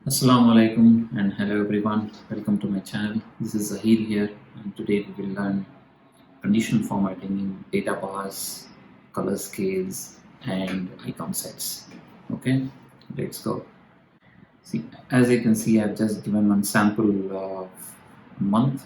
Assalamu alaikum and hello everyone. Welcome to my channel. This is Zaheer here, and today we will learn conditional formatting in data bars, color scales, and icon sets. Okay, let's go. See, as you can see, I've just given one sample of month.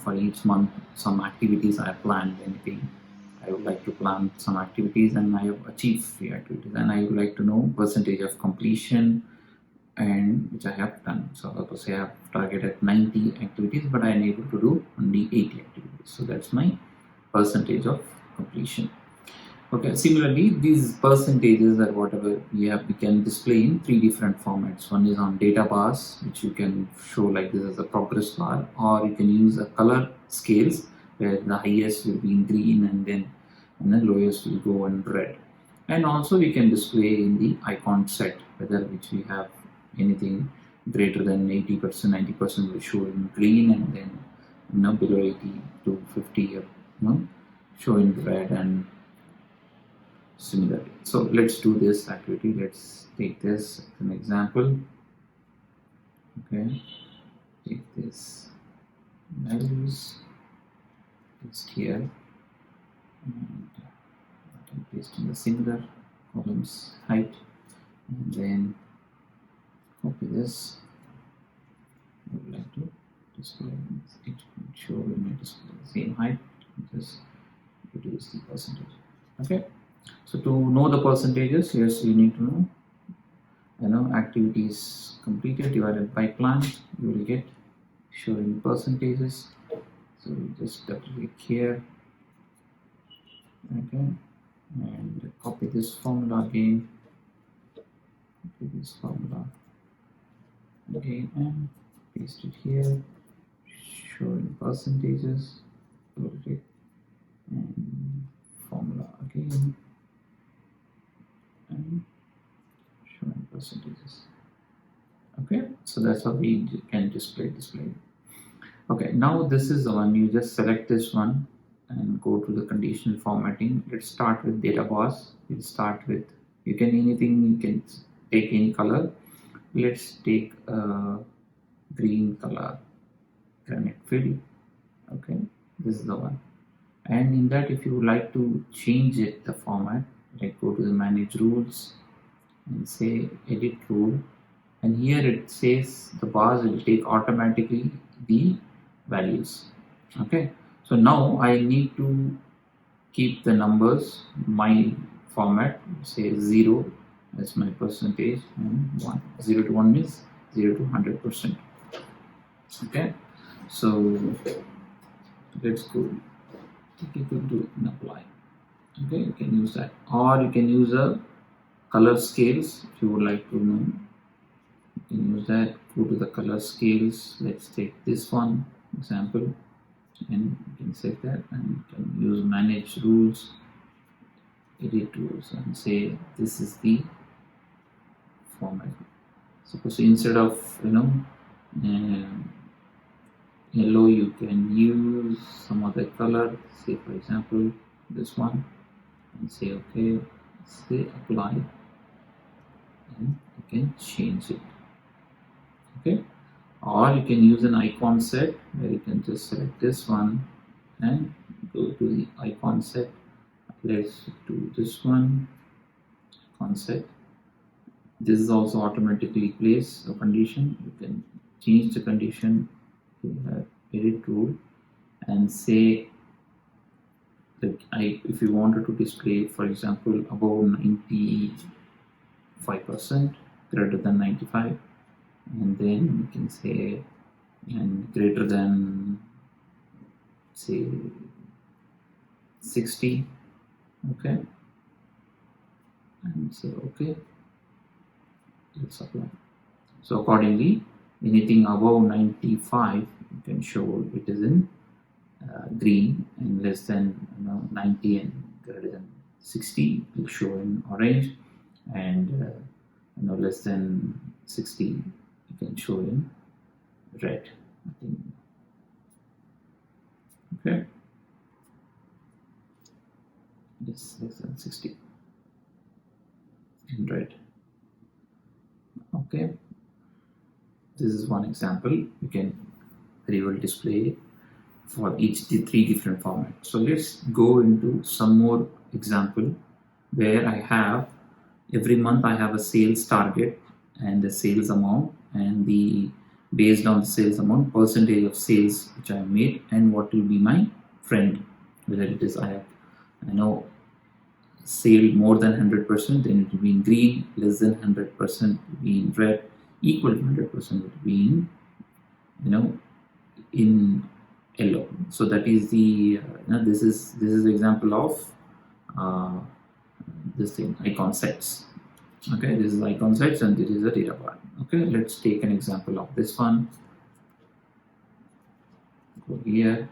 For each month, some activities I have planned. Anything I would like to plan some activities, and I have achieved few activities, and I would like to know percentage of completion and which I have done. So suppose I have targeted 90 activities, but I am able to do only 80 activities. So that's my percentage of completion. Okay, similarly, these percentages or whatever we can display in three different formats. One is on data bars, which you can show like this as a progress bar, or you can use a color scales where the highest will be in green and the lowest will go in red. And also we can display in the icon set, whether which we have anything greater than 80%, 90% will show in green, and then below 80 to 50 show in red and similarly. So let's do this activity. Let's take this as an example. Okay, take this values just here and I can paste in the similar columns height, and then copy this. I would like to display it, show in my display the same height, just reduce the percentage. Okay, so to know the percentages, yes, you need to know activities completed divided by planned. You will get showing percentages. So just double click here, okay, and copy this formula again, and paste it here, showing percentages, double click, and formula again, and showing percentages. Okay, so that's how we can display. Okay, now this is the one. You just select this one and go to the conditional formatting. Let's start with data bars. We'll start with, you can take any color. Let's take a green color, granite fill. Okay, this is the one. And in that, if you would like to change it, the format, like go to the manage rules and say edit rule, and here it says the bars will take automatically the values. Okay, so now I need to keep the numbers, my format, say 0 as my percentage, and 1. 0 to 1 means 0 to 100%. Okay, so let's go equal to and apply. Okay, you can use that, or you can use a color scales if you would like to know. You can use that. Go to the color scales. Let's take this one example, and you can set that, and you can use manage rules, edit rules, and say this is the format. Suppose instead of yellow, you can use some other color, say for example this one, and say okay, say apply, and you can change it. Okay, or you can use an icon set where you can just select this one and go to the icon set. Let's do this one, icon set. This is also automatically place a condition. You can change the condition to the edit rule and say that if you wanted to display, for example, above 95%, greater than 95, and then you can say and greater than say 60. Okay, and say okay, let's apply. So accordingly, anything above 95 you can show it is in green, and less than 90 and greater than 60 will show in orange, and less than 60 you can show in red. Okay, this less than 60 in red. Okay, this is one example. You can very well display for each the three different formats. So let's go into some more example where I have every month I have a sales target and the sales amount, and the based on the sales amount percentage of sales which I have made, and what will be my trend, whether it is I know sale more than 100%, then it will be in green, less than 100% will be in red, equal to 100% will be in in yellow. So that is the this is example of this thing, icon sets. Okay, this is icon sets and this is a data bar. Okay, let's take an example of this one. Go here,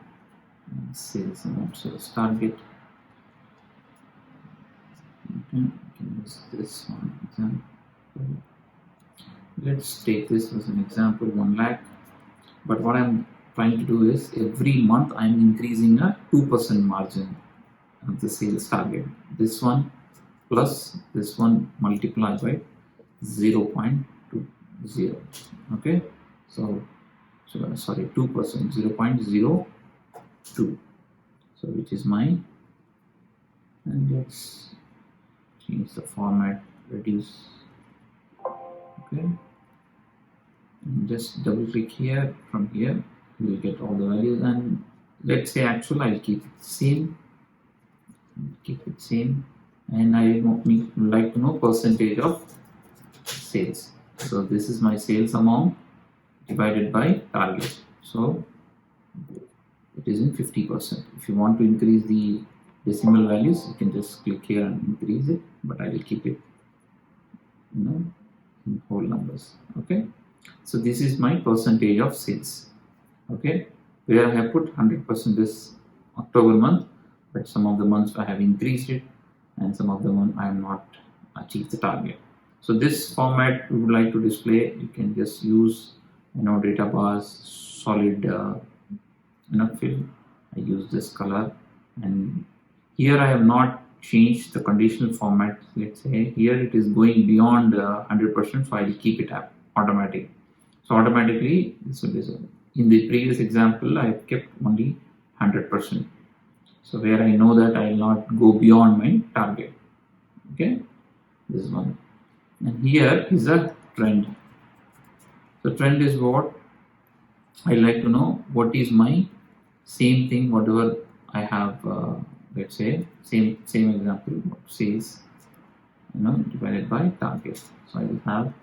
sales amount, sales target. Okay, you can use this one example. Let's take this as an example, 1 lakh. But what I'm trying to do is every month I'm increasing a 2% margin of the sales target. This one plus this one multiplied by 0.20. Okay, so sorry, 2%, 0.02. So which is my, and let's change the format, reduce. Okay, and just double click here. From here you will get all the values, and let's say actual I'll keep it same, and I would like to know percentage of sales. So this is my sales amount divided by target, so it is in 50%. If you want to increase the decimal values, you can just click here and increase it, but I will keep it in whole numbers. Okay, so this is my percentage of sales. Okay, where I have put 100% this October month, but some of the months I have increased it, and some of the months I have not achieved the target. So this format we would like to display. You can just use data bars, solid fill. I use this color, and here I have not changed the conditional format. Let's say here it is going beyond 100%, so I will keep it up automatic. So automatically this will be. In the previous example I have kept only 100%. So where I know that I will not go beyond my target. Okay, this one. And here is a trend. So trend is what I like to know. What is my same thing, whatever I have. Let's say same example, sales divided by target. So I will have.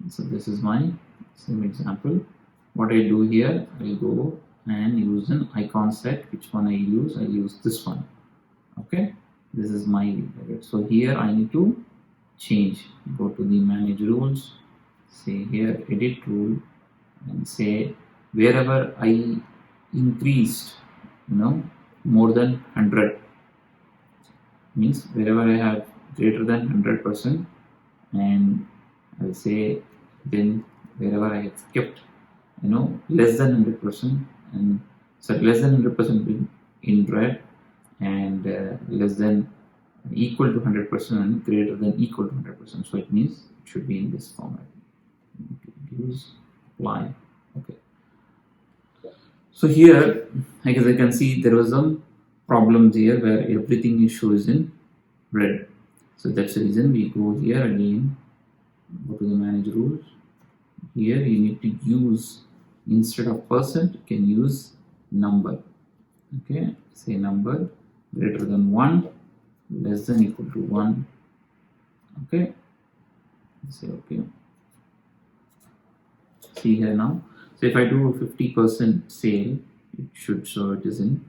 So this is my same example. What I do here, I will go and use an icon set. Which one I use? I use this one. Okay, this is my. So here I need to change. Go to the manage rules. Say here edit rule, and say wherever I increased, more than 100, means wherever I have greater than 100%, and I will say then wherever I have kept less than 100%, and so less than 100% in red, and less than equal to 100% and greater than equal to 100%. So it means it should be in this format. Use apply. Okay. So here, as I can see, there was some problems here where everything is shows in red. So that's the reason we go here again. Go to the manage rules. Here you need to use, instead of percent, you can use number. Okay, say number greater than 1, less than equal to 1. Okay, say okay. See here now. So if I do 50% sale, it should show it is in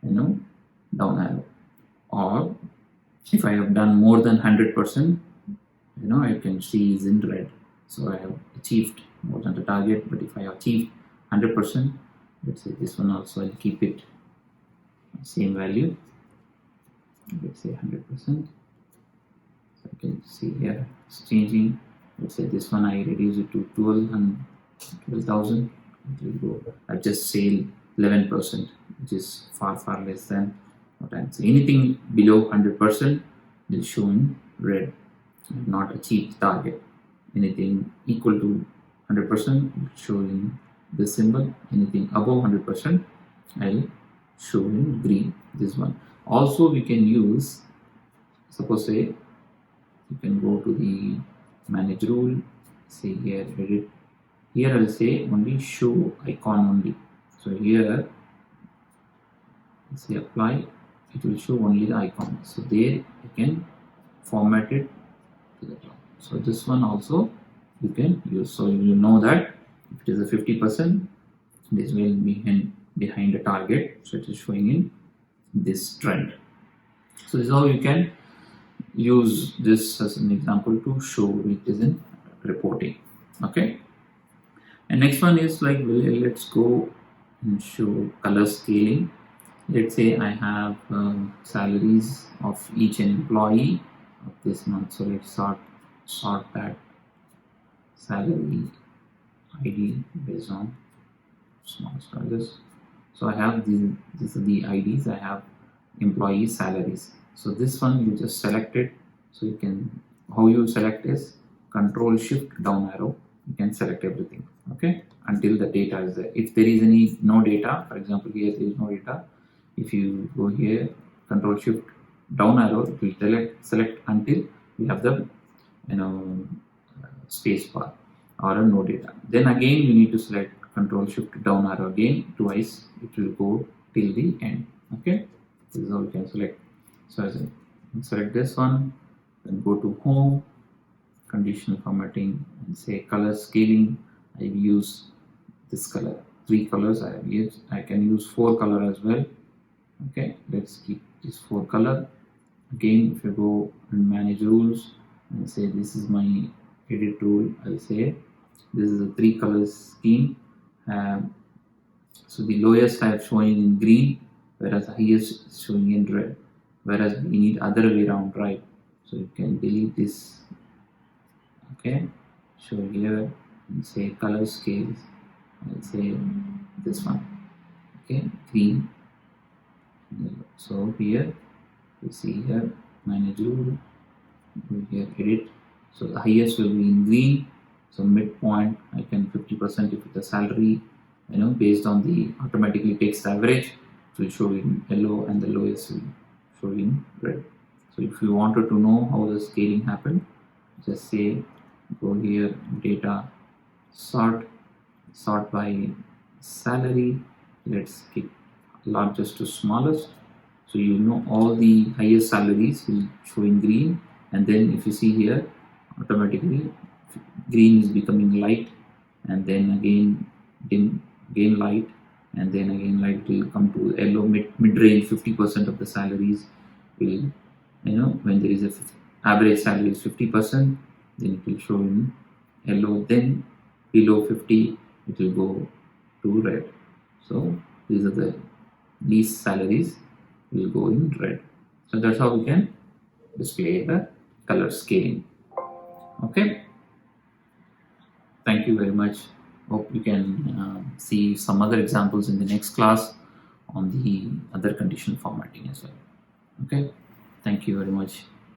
down arrow. Or if I have done more than 100%, I can see is in red. So I have achieved more than the target. But if I achieve 100%, let's say this one also, I'll keep it same value. Let's say 100%. So I can see here it's changing. Let's say this one I reduce it to 12,000. It will go. I just sale 11%, which is far less than what I'm saying. Anything below 100% will show in red. I have not achieved target. Anything equal to 100% 100%, show in this symbol. Anything above 100%, I'll show in green, this one. Also we can use, suppose say you can go to the manage rule, say here edit, here I'll say only show icon only. So here say apply, it will show only the icon. So there you can format it to the top. So this one also you can use. So you know that if it is a 50%, this will be behind the target. So it is showing in this trend. So this is how you can use this as an example to show it is in reporting. Okay. And next one is like, let's go and show color scaling. Let's say I have salaries of each employee of this month. So let's sort that salary ID based on small charges. So I have these are the IDs. I have employee salaries. So this one you just select it. So you can, how you select is Control Shift down arrow. You can select everything. Okay, until the data is there. If there is no data, for example here there is no data, if you go here Control Shift down arrow, it will select until we have the space bar or no data. Then again you need to select Control Shift down arrow again twice. It will go till the end. Okay, this is how you can select. So as I select this one, then go to home, conditional formatting, and say color scaling. I use this color, 3 colors I have used. I can use 4 color as well. Okay, let's keep this 4 color. Again, if you go and manage rules and say this is my edit tool, I'll say this is a 3 colors scheme. So the lowest I have shown in green, whereas the highest is showing in red. Whereas we need other way around, right? So you can delete this. Okay, show here and say color scales. I'll say this one. Okay, green. So here you see here manage rule, here edit. So the highest will be in green. So midpoint I can 50% if it's a salary, based on the automatically takes the average, it will show in yellow, and the lowest will show in red. So if you wanted to know how the scaling happened, just say go here data sort by salary. Let's keep largest to smallest. So all the highest salaries will show in green, and then if you see here automatically green is becoming light, and then again dim, again light, and then again light will come to yellow. Mid-range 50% of the salaries will, when there is a average salary is 50%, then it will show in yellow. Then below 50 it will go to red. So these are the least salaries will go in red. So that's how we can display the color scaling. Okay, thank you very much. Hope you can see some other examples in the next class on the other conditional formatting as well. Okay, thank you very much.